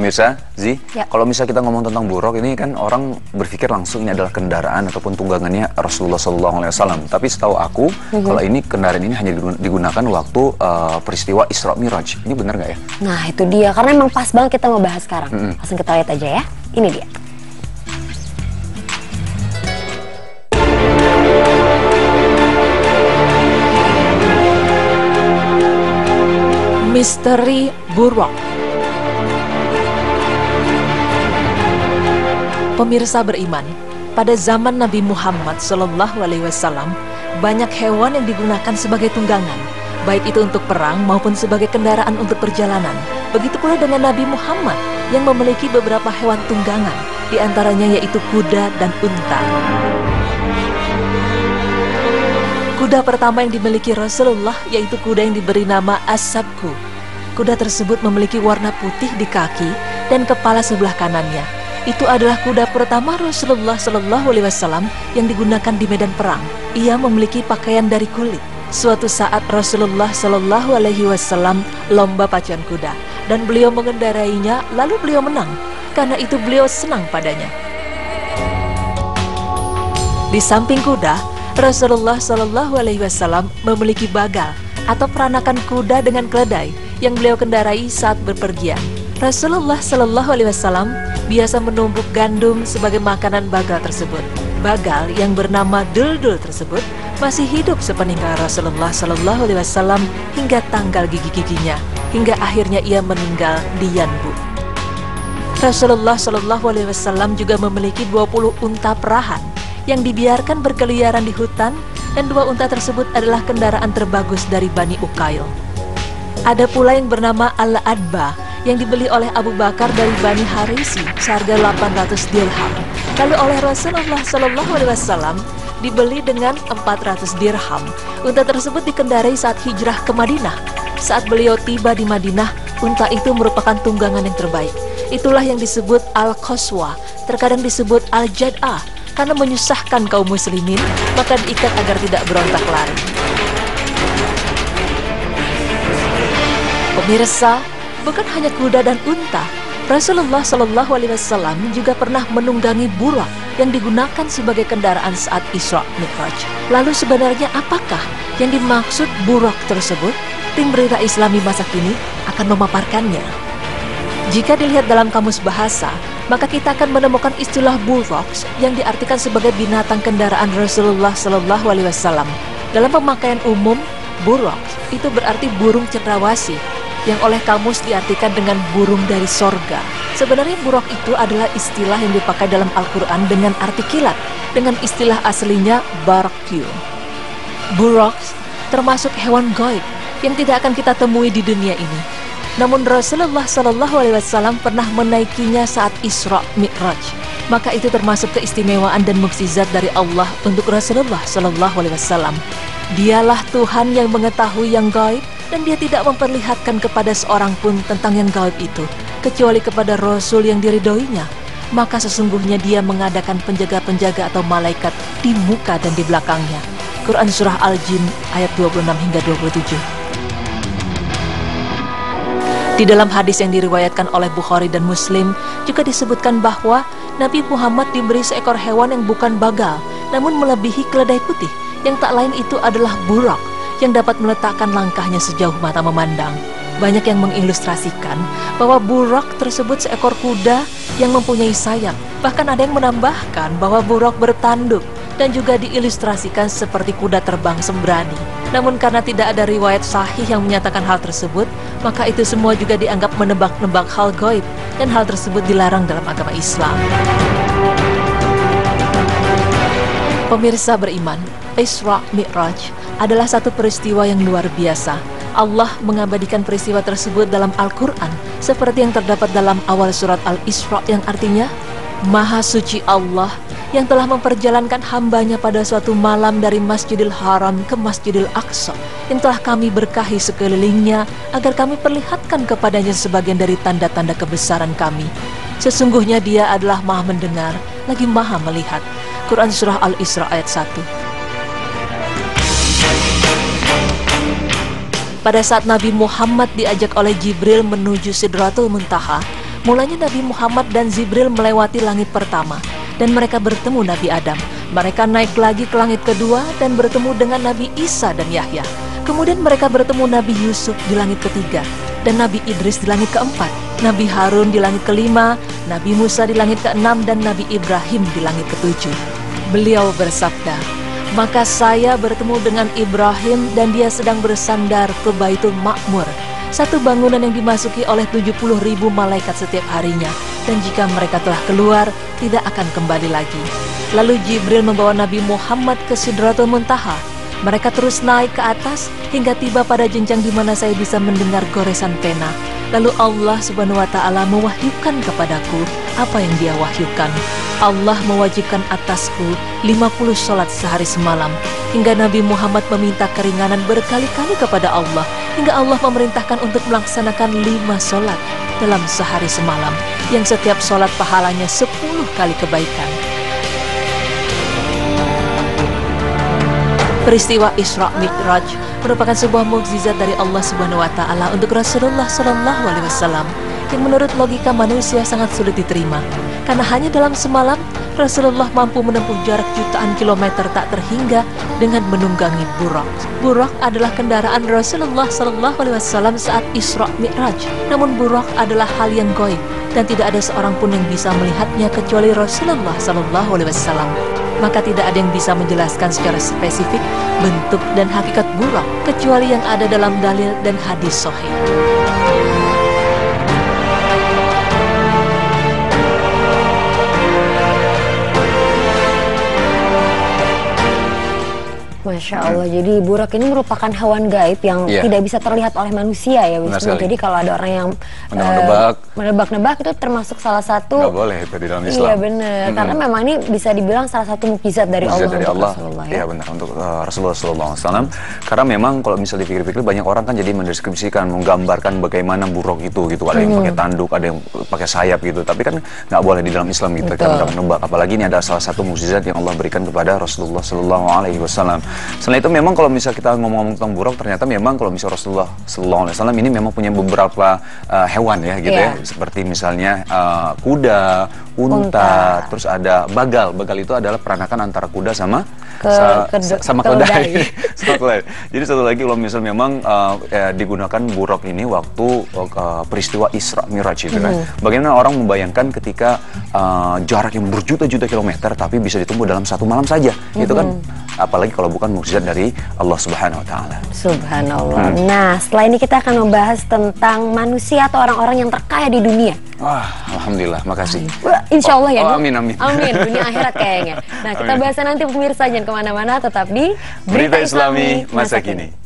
pemirsa, Zi, Ya. kalau misalnya kita ngomong tentang buruk ini kan orang berpikir langsung ini adalah kendaraan ataupun tunggangannya Rasulullah SAW. Tapi setahu aku, kalau ini kendaraan ini hanya digunakan waktu peristiwa Isra Miraj. Ini benar nggak ya? Nah itu dia, karena emang pas banget kita ngebahas sekarang. Langsung kita lihat aja ya, ini dia. Misteri Buraq. Pemirsa beriman, pada zaman Nabi Muhammad SAW, banyak hewan yang digunakan sebagai tunggangan, baik itu untuk perang maupun sebagai kendaraan untuk perjalanan. Begitu pula dengan Nabi Muhammad yang memiliki beberapa hewan tunggangan, di antaranya yaitu kuda dan unta. Kuda pertama yang dimiliki Rasulullah yaitu kuda yang diberi nama As-Sabku. Kuda tersebut memiliki warna putih di kaki dan kepala sebelah kanannya. Itu adalah kuda pertama Rasulullah SAW yang digunakan di medan perang. Ia memiliki pakaian dari kulit. Suatu saat Rasulullah SAW lomba pacuan kuda dan beliau mengendarainya, lalu beliau menang. Karena itu beliau senang padanya. Di samping kuda, Rasulullah SAW memiliki bagal atau peranakan kuda dengan keledai yang beliau kendarai saat berpergian. Rasulullah SAW biasa menumbuk gandum sebagai makanan bagal tersebut. Bagal yang bernama Duldul tersebut masih hidup sepeninggal Rasulullah SAW hingga tanggal gigi-giginya, hingga akhirnya ia meninggal di Yanbu. Rasulullah SAW juga memiliki 20 unta perahan yang dibiarkan berkeliaran di hutan, dan 2 unta tersebut adalah kendaraan terbagus dari Bani Uqail. Ada pula yang bernama Al-Adba yang dibeli oleh Abu Bakar dari Bani Harisi seharga 800 dirham. Lalu oleh Rasulullah SAW dibeli dengan 400 dirham. Unta tersebut dikendarai saat hijrah ke Madinah. Saat beliau tiba di Madinah, unta itu merupakan tunggangan yang terbaik. Itulah yang disebut Al-Qaswa, terkadang disebut Al-Jad'ah, karena menyusahkan kaum muslimin, maka diikat agar tidak berontak lari. Pemirsa, bukan hanya kuda dan unta, Rasulullah SAW juga pernah menunggangi buraq yang digunakan sebagai kendaraan saat Isra Mi'raj. Lalu sebenarnya apakah yang dimaksud buraq tersebut? Tim Berita Islami masa kini akan memaparkannya. Jika dilihat dalam kamus bahasa, maka kita akan menemukan istilah buraq yang diartikan sebagai binatang kendaraan Rasulullah SAW. Dalam pemakaian umum, buraq itu berarti burung cendrawasih, yang oleh kamus diartikan dengan burung dari sorga. Sebenarnya buraq itu adalah istilah yang dipakai dalam Al-Quran dengan arti kilat, dengan istilah aslinya barakyu. Buraq termasuk hewan gaib yang tidak akan kita temui di dunia ini. Namun Rasulullah SAW pernah menaikinya saat Isra Mi'raj. Maka itu termasuk keistimewaan dan mukjizat dari Allah untuk Rasulullah SAW. Dialah Tuhan yang mengetahui yang gaib, dan dia tidak memperlihatkan kepada seorang pun tentang yang gaib itu, kecuali kepada Rasul yang diridhoinya. Maka sesungguhnya dia mengadakan penjaga-penjaga atau malaikat di muka dan di belakangnya. Quran Surah Al-Jin ayat 26 hingga 27. Di dalam hadis yang diriwayatkan oleh Bukhari dan Muslim juga disebutkan bahwa Nabi Muhammad diberi seekor hewan yang bukan bagal, namun melebihi keledai putih, yang tak lain itu adalah buraq yang dapat meletakkan langkahnya sejauh mata memandang. Banyak yang mengilustrasikan bahwa buraq tersebut seekor kuda yang mempunyai sayap. Bahkan ada yang menambahkan bahwa buraq bertanduk dan juga diilustrasikan seperti kuda terbang sembrani. Namun karena tidak ada riwayat sahih yang menyatakan hal tersebut, maka itu semua juga dianggap menebak-nebak hal gaib, dan hal tersebut dilarang dalam agama Islam. Pemirsa beriman, Isra Mi'raj adalah satu peristiwa yang luar biasa. Allah mengabadikan peristiwa tersebut dalam Al-Quran, seperti yang terdapat dalam awal surat Al-Isra yang artinya, Maha Suci Allah yang telah memperjalankan hambanya pada suatu malam dari Masjidil Haram ke Masjidil Aqsa, yang telah kami berkahi sekelilingnya agar kami perlihatkan kepadanya sebagian dari tanda-tanda kebesaran kami. Sesungguhnya dia adalah maha mendengar lagi maha melihat. Quran Surah Al-Isra ayat 1. Pada saat Nabi Muhammad diajak oleh Jibril menuju Sidratul Muntaha, Mulanya Nabi Muhammad dan Jibril melewati langit pertama dan mereka bertemu Nabi Adam. Mereka naik lagi ke langit kedua dan bertemu dengan Nabi Isa dan Yahya. Kemudian mereka bertemu Nabi Yusuf di langit ketiga dan Nabi Idris di langit keempat, Nabi Harun di langit kelima, Nabi Musa di langit keenam, dan Nabi Ibrahim di langit ketujuh. Beliau bersabda, "Maka saya bertemu dengan Ibrahim dan dia sedang bersandar ke Baitul Ma'mur, satu bangunan yang dimasuki oleh 70.000 malaikat setiap harinya, dan jika mereka telah keluar, tidak akan kembali lagi." Lalu Jibril membawa Nabi Muhammad ke Sidratul Muntaha. Mereka terus naik ke atas hingga tiba pada jenjang di mana saya bisa mendengar goresan pena. Lalu Allah Subhanahu wa Ta'ala mewahyukan kepadaku apa yang Dia wahyukan. Allah mewajibkan atasku 50 sholat sehari semalam, hingga Nabi Muhammad meminta keringanan berkali-kali kepada Allah, hingga Allah memerintahkan untuk melaksanakan 5 sholat dalam sehari semalam, yang setiap sholat pahalanya 10 kali kebaikan. Peristiwa Isra Mi'raj merupakan sebuah mukjizat dari Allah Subhanahu wa Ta'ala untuk Rasulullah Shallallahu alaihi wasallam yang menurut logika manusia sangat sulit diterima. Karena hanya dalam semalam Rasulullah mampu menempuh jarak jutaan kilometer tak terhingga dengan menunggangi Buraq. Buraq adalah kendaraan Rasulullah Shallallahu alaihi wasallam saat Isra Mi'raj. Namun Buraq adalah hal yang gaib dan tidak ada seorang pun yang bisa melihatnya kecuali Rasulullah Shallallahu alaihi wasallam. Maka tidak ada yang bisa menjelaskan secara spesifik bentuk dan hakikat Buraq kecuali yang ada dalam dalil dan hadis sahih. Masya Allah, jadi Buraq ini merupakan hewan gaib yang tidak bisa terlihat oleh manusia ya Wisnu. Jadi kalau ada orang yang menebak-nebak itu termasuk salah satu. Nggak boleh itu di dalam Islam. Iya benar, karena memang ini bisa dibilang salah satu mukjizat dari Allah untuk Rasulullah. Iya benar, untuk Rasulullah SAW. Karena memang kalau misalnya dipikir-pikir banyak orang kan jadi mendeskripsikan, menggambarkan bagaimana Buraq itu gitu. Ada yang pakai tanduk, ada yang pakai sayap gitu. Tapi kan nggak boleh di dalam Islam gitu. Kan menebak. Apalagi ini ada salah satu mukjizat yang Allah berikan kepada Rasulullah SAW. Selain itu memang kalau misal kita ngomong-ngomong tentang Buraq, ternyata memang kalau misal Rasulullah SAW ini memang punya beberapa hewan ya gitu ya, seperti misalnya kuda, unta, terus ada bagal. Bagal itu adalah peranakan antara kuda sama keledai. Jadi satu lagi kalau misal memang digunakan Buraq ini waktu peristiwa Isra Mi'raj itu kan. Bagaimana orang membayangkan ketika jarak yang berjuta-juta kilometer tapi bisa ditempuh dalam satu malam saja, gitu kan? Apalagi kalau bukan mukjizat dari Allah Subhanahu wa Ta'ala. Subhanallah. Nah, setelah ini kita akan membahas tentang manusia atau orang-orang yang terkaya di dunia. Wah, alhamdulillah, makasih. Insya Allah ya. Amin, amin. Amin, dunia akhirat kayaknya. Nah, kita bahas nanti pemirsa, jangan kemana-mana, tetap di Berita Islami Masa Kini.